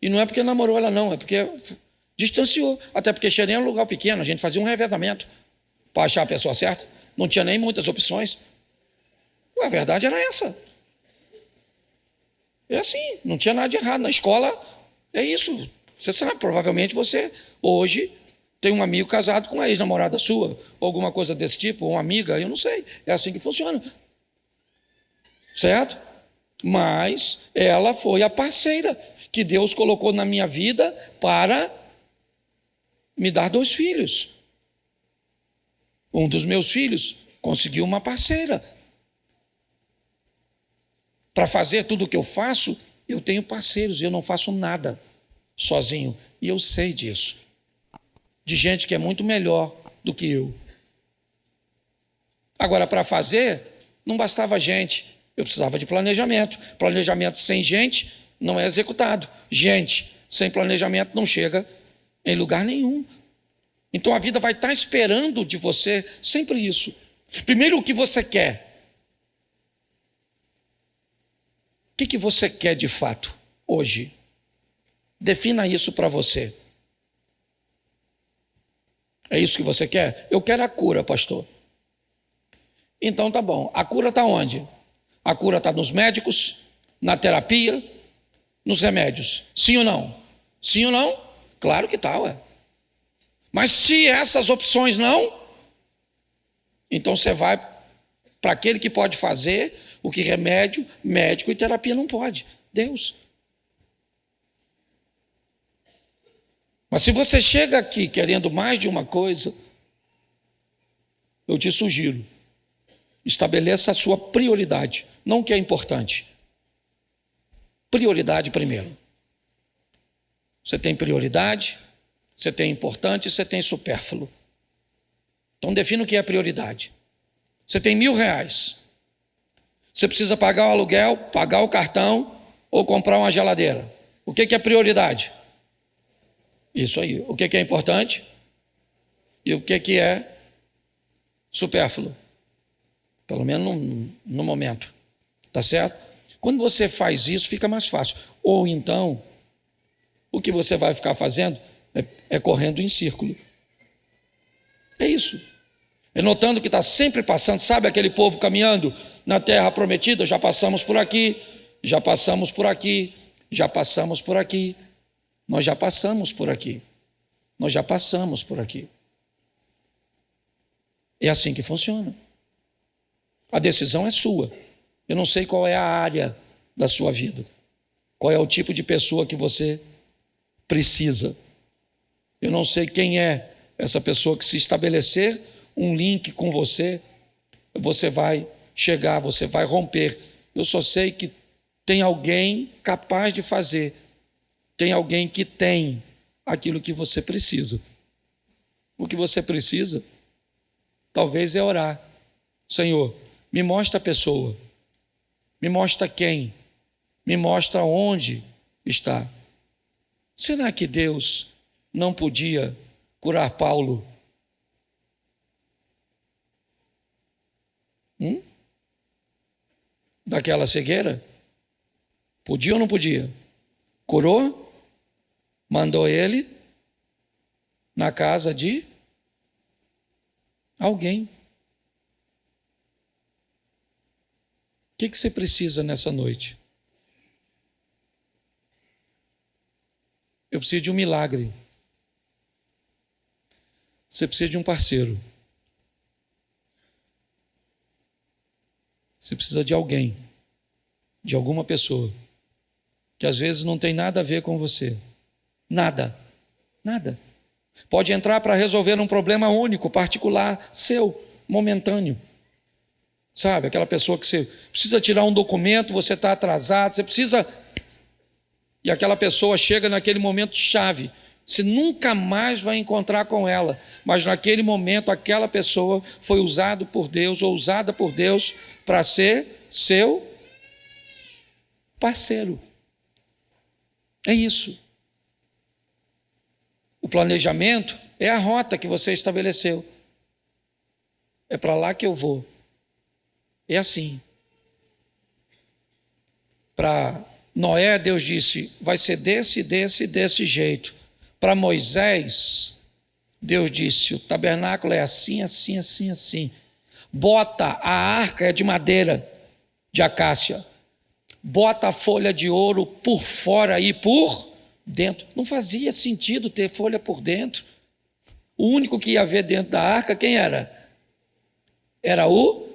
E não é porque namorou ela, não, é porque distanciou. Até porque Xerém era um lugar pequeno, a gente fazia um revezamento para achar a pessoa certa. Não tinha nem muitas opções. A verdade era essa. É assim, não tinha nada de errado. Na escola, é isso. Você sabe, provavelmente você, hoje, tem um amigo casado com a ex-namorada sua, ou alguma coisa desse tipo, ou uma amiga, eu não sei. É assim que funciona. Certo? Mas ela foi a parceira que Deus colocou na minha vida para me dar 2 filhos. Um dos meus filhos conseguiu uma parceira. Para fazer tudo o que eu faço, eu tenho parceiros, eu não faço nada sozinho. E eu sei disso. De gente que é muito melhor do que eu. Agora, para fazer, não bastava gente. Eu precisava de planejamento. Planejamento sem gente não é executado. Gente sem planejamento não chega em lugar nenhum. Então a vida vai estar esperando de você sempre isso. Primeiro, o que você quer. O que você quer de fato hoje? Defina isso para você. É isso que você quer? Eu quero a cura, pastor. Então tá bom. A cura está onde? A cura está nos médicos, na terapia, nos remédios. Sim ou não? Sim ou não? Claro que está, ué. Mas se essas opções não, então você vai para aquele que pode fazer o que remédio, médico e terapia não pode. Deus. Mas se você chega aqui querendo mais de uma coisa, eu te sugiro, estabeleça a sua prioridade, não o que é importante. Prioridade primeiro. Você tem prioridade, você tem importante e você tem supérfluo. Então defina o que é prioridade. Você tem R$1.000. Você precisa pagar o aluguel, pagar o cartão ou comprar uma geladeira. O que é prioridade? Isso aí. O que é importante? E o que é supérfluo? Pelo menos no momento. Tá certo? Quando você faz isso, fica mais fácil. Ou então, o que você vai ficar fazendo é correndo em círculo. É isso. É notando que está sempre passando, sabe aquele povo caminhando na terra prometida? Já passamos por aqui, já passamos por aqui, já passamos por aqui. Nós já passamos por aqui. Nós já passamos por aqui. É assim que funciona. A decisão é sua. Eu não sei qual é a área da sua vida. Qual é o tipo de pessoa que você precisa. Eu não sei quem é essa pessoa que, se estabelecer um link com você, você vai chegar, você vai romper. Eu só sei que tem alguém capaz de fazer. Tem alguém que tem aquilo que você precisa. O que você precisa, talvez, é orar. Senhor, me mostra a pessoa. Me mostra quem. Me mostra onde está. Será que Deus não podia curar Paulo? Daquela cegueira? Podia ou não podia? Curou? Mandou ele na casa de alguém. O que você precisa nessa noite? Eu preciso de um milagre. Você precisa de um parceiro. Você precisa de alguém, de alguma pessoa, que às vezes não tem nada a ver com você. Nada. Nada. Pode entrar para resolver um problema único, particular, seu, momentâneo. Sabe, aquela pessoa que você precisa tirar um documento, você está atrasado, você precisa... E aquela pessoa chega naquele momento chave. Você nunca mais vai encontrar com ela, mas naquele momento aquela pessoa foi usada por Deus ou usada por Deus para ser seu parceiro. É isso. O planejamento é a rota que você estabeleceu. É para lá que eu vou. É assim. Para Noé, Deus disse, vai ser desse jeito. Para Moisés, Deus disse, o tabernáculo é assim, assim, assim, assim. Bota a arca é de madeira, de acácia. Bota a folha de ouro por fora e por dentro. Não fazia sentido ter folha por dentro. O único que ia ver dentro da arca, quem era? Era o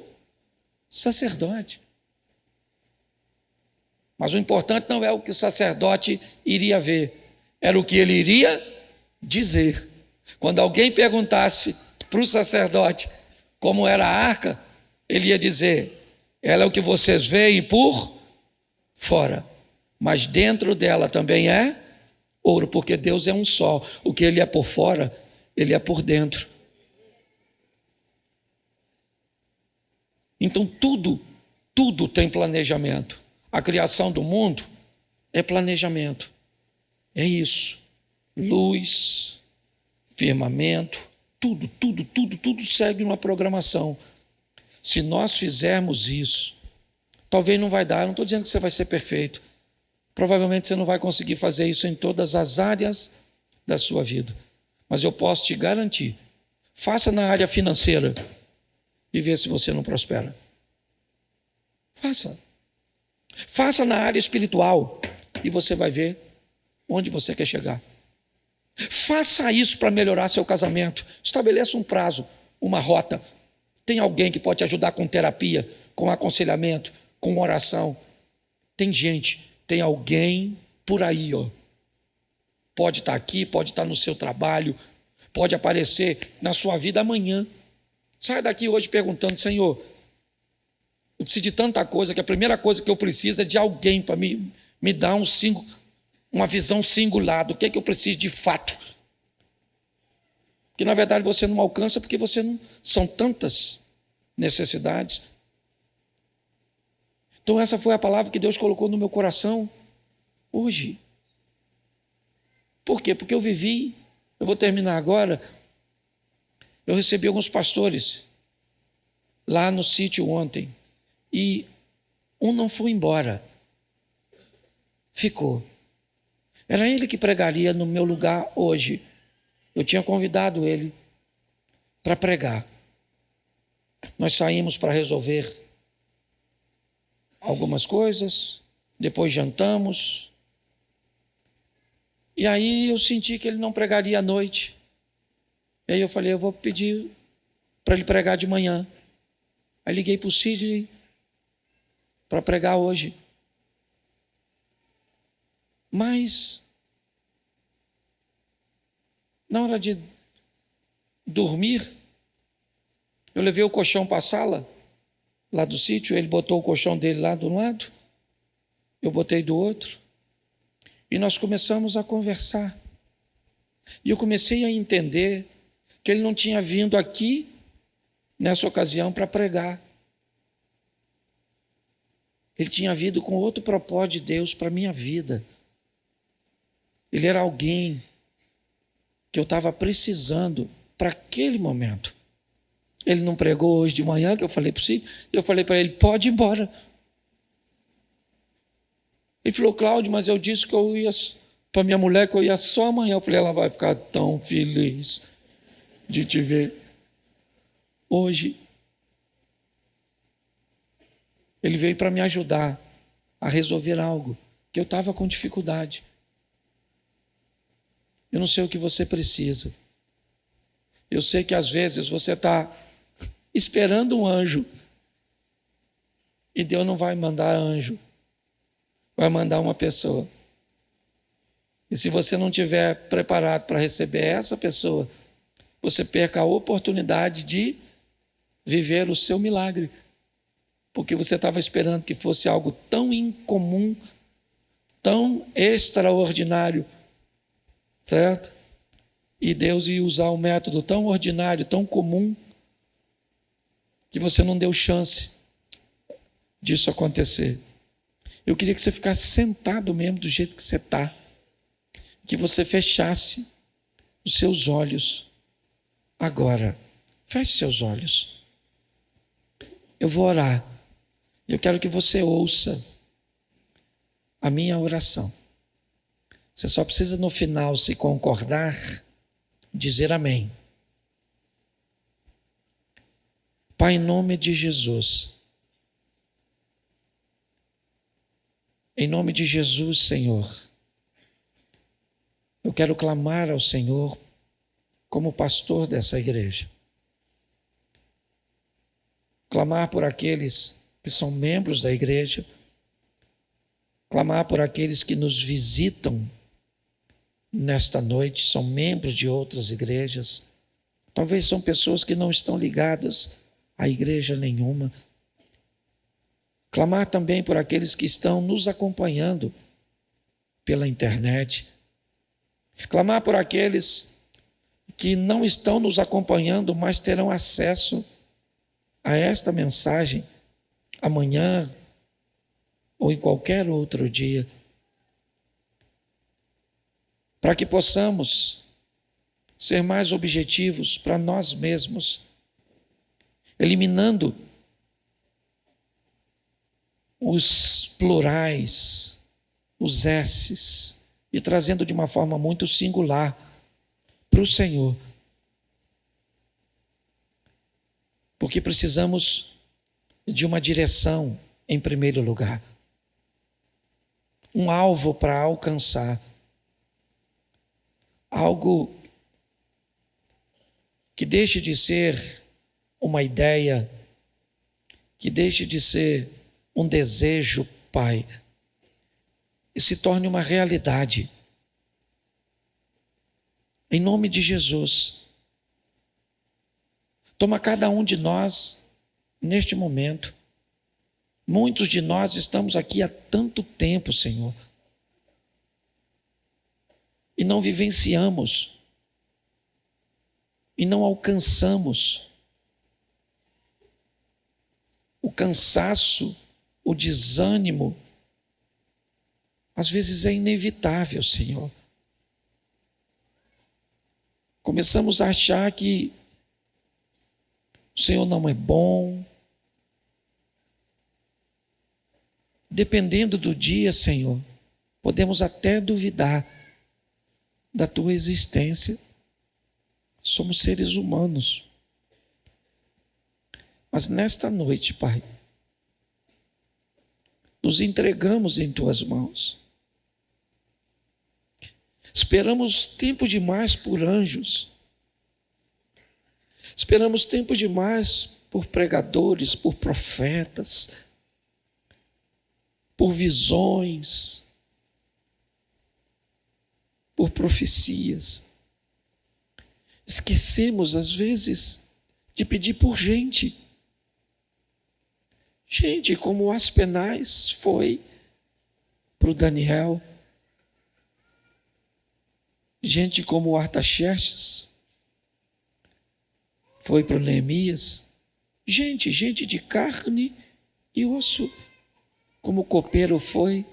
sacerdote. Mas o importante não é o que o sacerdote iria ver, era o que ele iria dizer. Quando alguém perguntasse para o sacerdote como era a arca, ele ia dizer, ela é o que vocês veem por fora, mas dentro dela também é ouro, porque Deus é um só. O que ele é por fora, ele é por dentro. Então tudo tem planejamento. A criação do mundo é planejamento. É isso. Luz, firmamento, tudo segue uma programação. Se nós fizermos isso, talvez não vai dar, eu não estou dizendo que você vai ser perfeito. Provavelmente você não vai conseguir fazer isso em todas as áreas da sua vida. Mas eu posso te garantir, faça na área financeira e vê se você não prospera. Faça na área espiritual e você vai ver onde você quer chegar. Faça isso para melhorar seu casamento. Estabeleça um prazo, uma rota. Tem alguém que pode te ajudar com terapia, com aconselhamento, com oração. Tem alguém por aí, ó. Pode estar aqui, pode estar no seu trabalho, pode aparecer na sua vida amanhã. Sai daqui hoje perguntando, Senhor, eu preciso de tanta coisa, que a primeira coisa que eu preciso é de alguém para me dar uma visão singular do que é que eu preciso de fato. Que na verdade você não alcança porque você não... São tantas necessidades. Então essa foi a palavra que Deus colocou no meu coração hoje. Por quê? Porque eu vou terminar agora, eu recebi alguns pastores lá no sítio ontem, e um não foi embora, ficou. Era ele que pregaria no meu lugar hoje. Eu tinha convidado ele para pregar. Nós saímos para resolver algumas coisas, depois jantamos, e aí eu senti que ele não pregaria à noite. E aí eu falei, eu vou pedir para ele pregar de manhã. Aí liguei para o Sidney para pregar hoje. Mas, na hora de dormir, eu levei o colchão para a sala, lá do sítio, ele botou o colchão dele lá de um lado, eu botei do outro, e nós começamos a conversar. E eu comecei a entender que ele não tinha vindo aqui, nessa ocasião, para pregar. Ele tinha vindo com outro propósito de Deus para a minha vida. Ele era alguém que eu estava precisando para aquele momento. Ele não pregou hoje de manhã, que eu falei para si, eu falei para ele, pode ir embora. Ele falou, Cláudio, mas eu disse que eu ia para minha mulher que eu ia só amanhã. Eu falei, ela vai ficar tão feliz de te ver hoje. Ele veio para me ajudar a resolver algo que eu estava com dificuldade. Eu não sei o que você precisa. Eu sei que às vezes você está esperando um anjo e Deus não vai mandar anjo, vai mandar uma pessoa. E se você não estiver preparado para receber essa pessoa, você perca a oportunidade de viver o seu milagre, porque você estava esperando que fosse algo tão incomum, tão extraordinário, certo? E Deus ia usar um método tão ordinário, tão comum, que você não deu chance disso acontecer. Eu queria que você ficasse sentado mesmo do jeito que você está. Que você fechasse os seus olhos. Agora, feche seus olhos. Eu vou orar. Eu quero que você ouça a minha oração. Você só precisa no final, se concordar, dizer amém. Pai, em nome de Jesus. Em nome de Jesus, Senhor. Eu quero clamar ao Senhor como pastor dessa igreja. Clamar por aqueles que são membros da igreja. Clamar por aqueles que nos visitam nesta noite, são membros de outras igrejas. Talvez são pessoas que não estão ligadas a igreja nenhuma. Clamar também por aqueles que estão nos acompanhando pela internet. Clamar por aqueles que não estão nos acompanhando, mas terão acesso a esta mensagem amanhã ou em qualquer outro dia. Para que possamos ser mais objetivos para nós mesmos, eliminando os plurais, os S's, e trazendo de uma forma muito singular para o Senhor. Porque precisamos de uma direção em primeiro lugar. Um alvo para alcançar. Algo que deixe de ser uma ideia, que deixe de ser um desejo, Pai, e se torne uma realidade. Em nome de Jesus, toma cada um de nós neste momento. Muitos de nós estamos aqui há tanto tempo, Senhor, e não vivenciamos, e não alcançamos o cansaço, o desânimo. Às vezes é inevitável, Senhor. Começamos a achar que o Senhor não é bom. Dependendo do dia, Senhor, podemos até duvidar da Tua existência. Somos seres humanos. Mas nesta noite, Pai, nos entregamos em Tuas mãos. Esperamos tempo demais por anjos. Esperamos tempo demais por pregadores, por profetas, por visões, por profecias. Esquecemos, às vezes, de pedir por gente. Gente como o Aspenais foi para o Daniel. Gente como o Artaxerxes foi para o Neemias. Gente de carne e osso, como o copeiro foi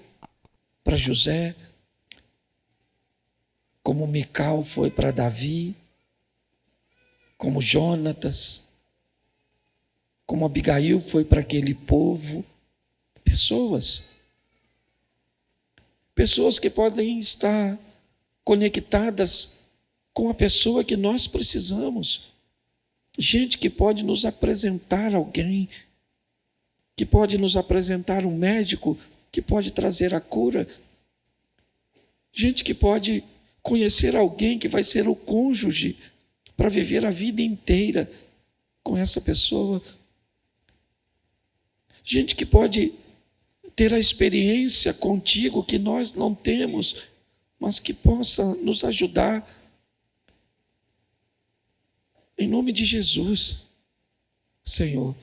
para José, como Mical foi para Davi, como Jonatas, como Abigail foi para aquele povo. Pessoas que podem estar conectadas com a pessoa que nós precisamos. Gente que pode nos apresentar alguém, que pode nos apresentar um médico, que pode trazer a cura. Gente que pode conhecer alguém que vai ser o cônjuge para viver a vida inteira com essa pessoa. Gente que pode ter a experiência contigo que nós não temos, mas que possa nos ajudar. Em nome de Jesus, Senhor,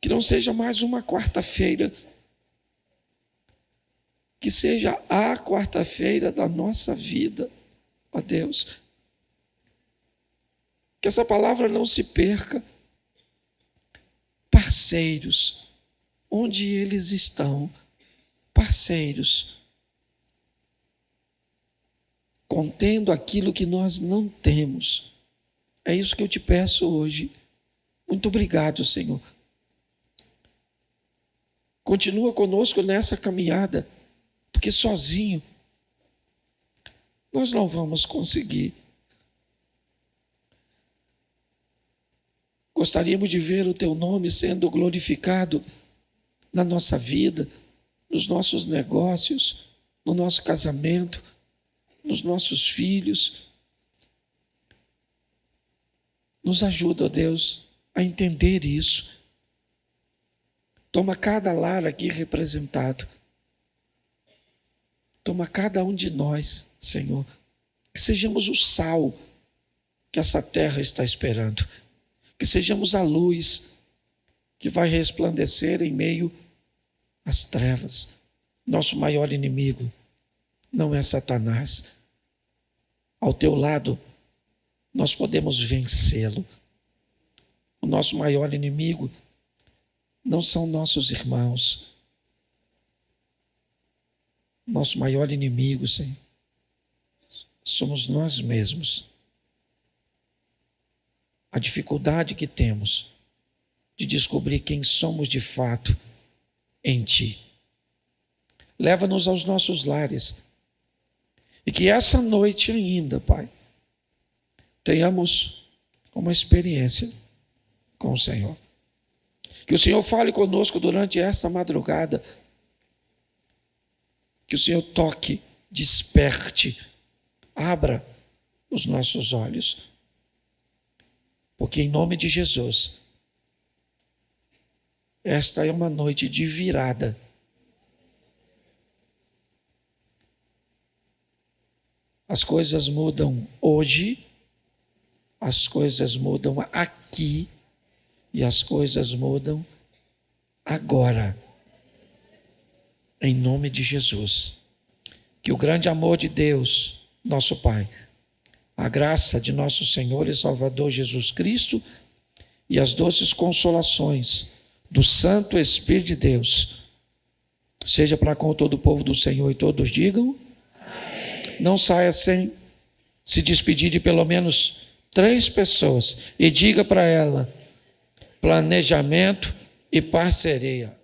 que não seja mais uma quarta-feira, que seja a quarta-feira da nossa vida, ó Deus. Que essa palavra não se perca. Parceiros, onde eles estão, parceiros, contendo aquilo que nós não temos. É isso que eu te peço hoje. Muito obrigado, Senhor. Continua conosco nessa caminhada, porque sozinho nós não vamos conseguir. Gostaríamos de ver o teu nome sendo glorificado na nossa vida, nos nossos negócios, no nosso casamento, nos nossos filhos. Nos ajuda, ó Deus, a entender isso. Toma cada lar aqui representado. Toma cada um de nós, Senhor. Que sejamos o sal que essa terra está esperando. Que sejamos a luz que vai resplandecer em meio às trevas. Nosso maior inimigo não é Satanás. Ao teu lado, nós podemos vencê-lo. O nosso maior inimigo não são nossos irmãos. Nosso maior inimigo, Senhor, somos nós mesmos. A dificuldade que temos de descobrir quem somos de fato em Ti. Leva-nos aos nossos lares. E que essa noite ainda, Pai, tenhamos uma experiência com o Senhor. Que o Senhor fale conosco durante essa madrugada. Que o Senhor toque, desperte, abra os nossos olhos. Porque em nome de Jesus, esta é uma noite de virada. As coisas mudam hoje, as coisas mudam aqui e as coisas mudam agora. Em nome de Jesus. Que o grande amor de Deus, nosso Pai, a graça de nosso Senhor e Salvador Jesus Cristo e as doces consolações do Santo Espírito de Deus, seja para com todo o povo do Senhor e todos digam amém. Não saia sem se despedir de pelo menos 3 pessoas e diga para ela: planejamento e parceria.